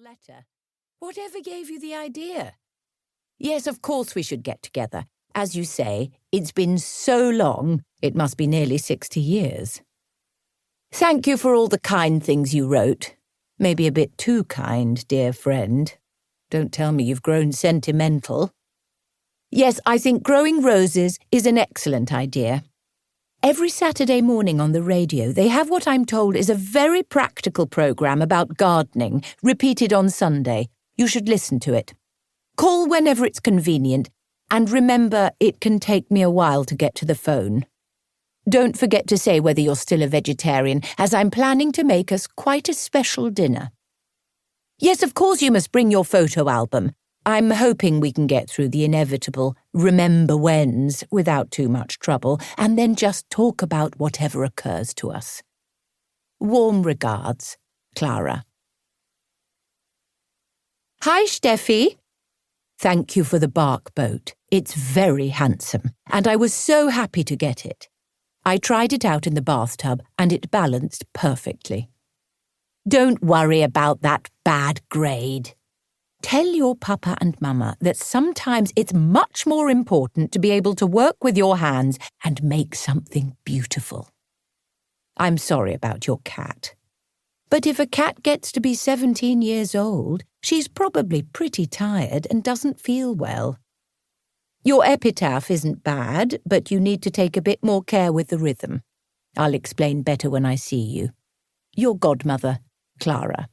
letter. Whatever gave you the idea? Yes, of course we should get together. As you say, it's been so long, it must be nearly 60 years. Thank you for all the kind things you wrote. Maybe a bit too kind, dear friend. Don't tell me you've grown sentimental. Yes, I think growing roses is an excellent idea. Every Saturday morning on the radio, they have what I'm told is a very practical programme about gardening, repeated on Sunday. You should listen to it. Call whenever it's convenient, and remember it can take me a while to get to the phone. Don't forget to say whether you're still a vegetarian, as I'm planning to make us quite a special dinner. Yes, of course you must bring your photo album. I'm hoping we can get through the inevitable remember whens without too much trouble, and then just talk about whatever occurs to us. Warm regards, Klara. Hi, Steffi. Thank you for the bark boat. It's very handsome, and I was so happy to get it. I tried it out in the bathtub, and it balanced perfectly. Don't worry about that bad grade. Tell your papa and mama that sometimes it's much more important to be able to work with your hands and make something beautiful. I'm sorry about your cat. But if a cat gets to be 17 years old, she's probably pretty tired and doesn't feel well. Your epitaph isn't bad, but you need to take a bit more care with the rhythm. I'll explain better when I see you. Your godmother, Klara.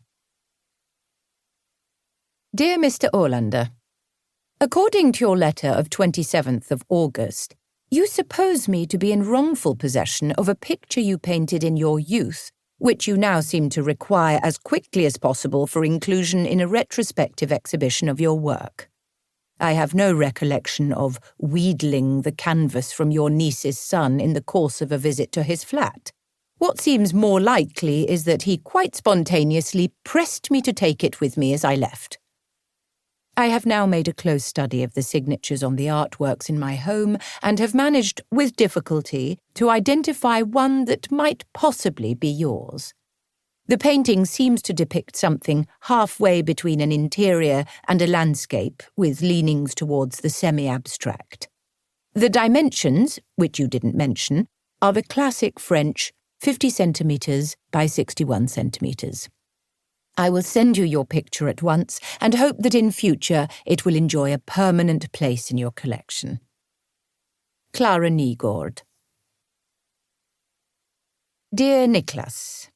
Dear Mr. Orlander, according to your letter of 27th of August, you suppose me to be in wrongful possession of a picture you painted in your youth, which you now seem to require as quickly as possible for inclusion in a retrospective exhibition of your work. I have no recollection of wheedling the canvas from your niece's son in the course of a visit to his flat. What seems more likely is that he quite spontaneously pressed me to take it with me as I left. I have now made a close study of the signatures on the artworks in my home and have managed, with difficulty, to identify one that might possibly be yours. The painting seems to depict something halfway between an interior and a landscape, with leanings towards the semi-abstract. The dimensions, which you didn't mention, are the classic French 50 centimetres by 61 centimetres. I will send you your picture at once and hope that in future it will enjoy a permanent place in your collection. Klara Nygård. Dear Nicholas,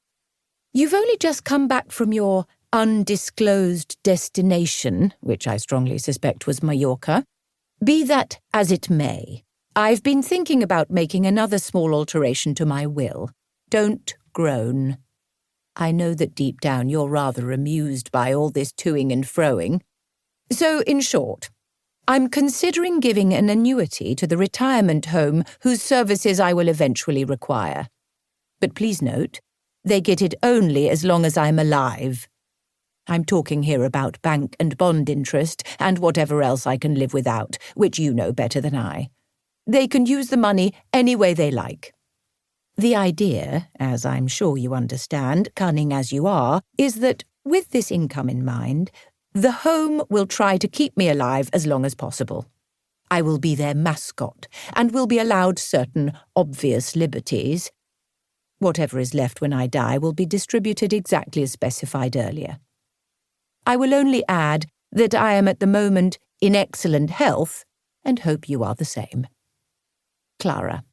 you've only just come back from your undisclosed destination, which I strongly suspect was Mallorca. Be that as it may, I've been thinking about making another small alteration to my will. Don't groan. I know that deep down you're rather amused by all this toing and froing. So, in short, I'm considering giving an annuity to the retirement home whose services I will eventually require. But please note, they get it only as long as I'm alive. I'm talking here about bank and bond interest and whatever else I can live without, which you know better than I. They can use the money any way they like. The idea, as I'm sure you understand, cunning as you are, is that, with this income in mind, the home will try to keep me alive as long as possible. I will be their mascot, and will be allowed certain obvious liberties. Whatever is left when I die will be distributed exactly as specified earlier. I will only add that I am at the moment in excellent health, and hope you are the same. Klara.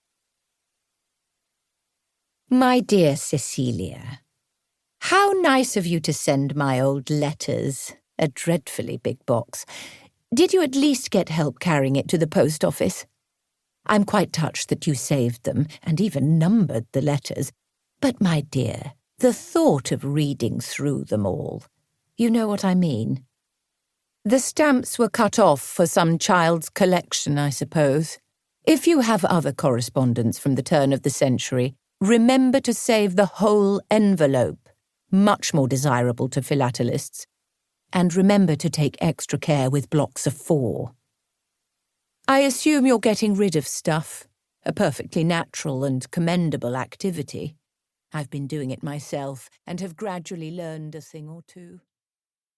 My dear Cecilia, how nice of you to send my old letters, a dreadfully big box. Did you at least get help carrying it to the post office? I'm quite touched that you saved them and even numbered the letters. But, my dear, the thought of reading through them all. You know what I mean. The stamps were cut off for some child's collection, I suppose. If you have other correspondence from the turn of the century, remember to save the whole envelope, much more desirable to philatelists, and remember to take extra care with blocks of 4. I assume you're getting rid of stuff, a perfectly natural and commendable activity. I've been doing it myself and have gradually learned a thing or two.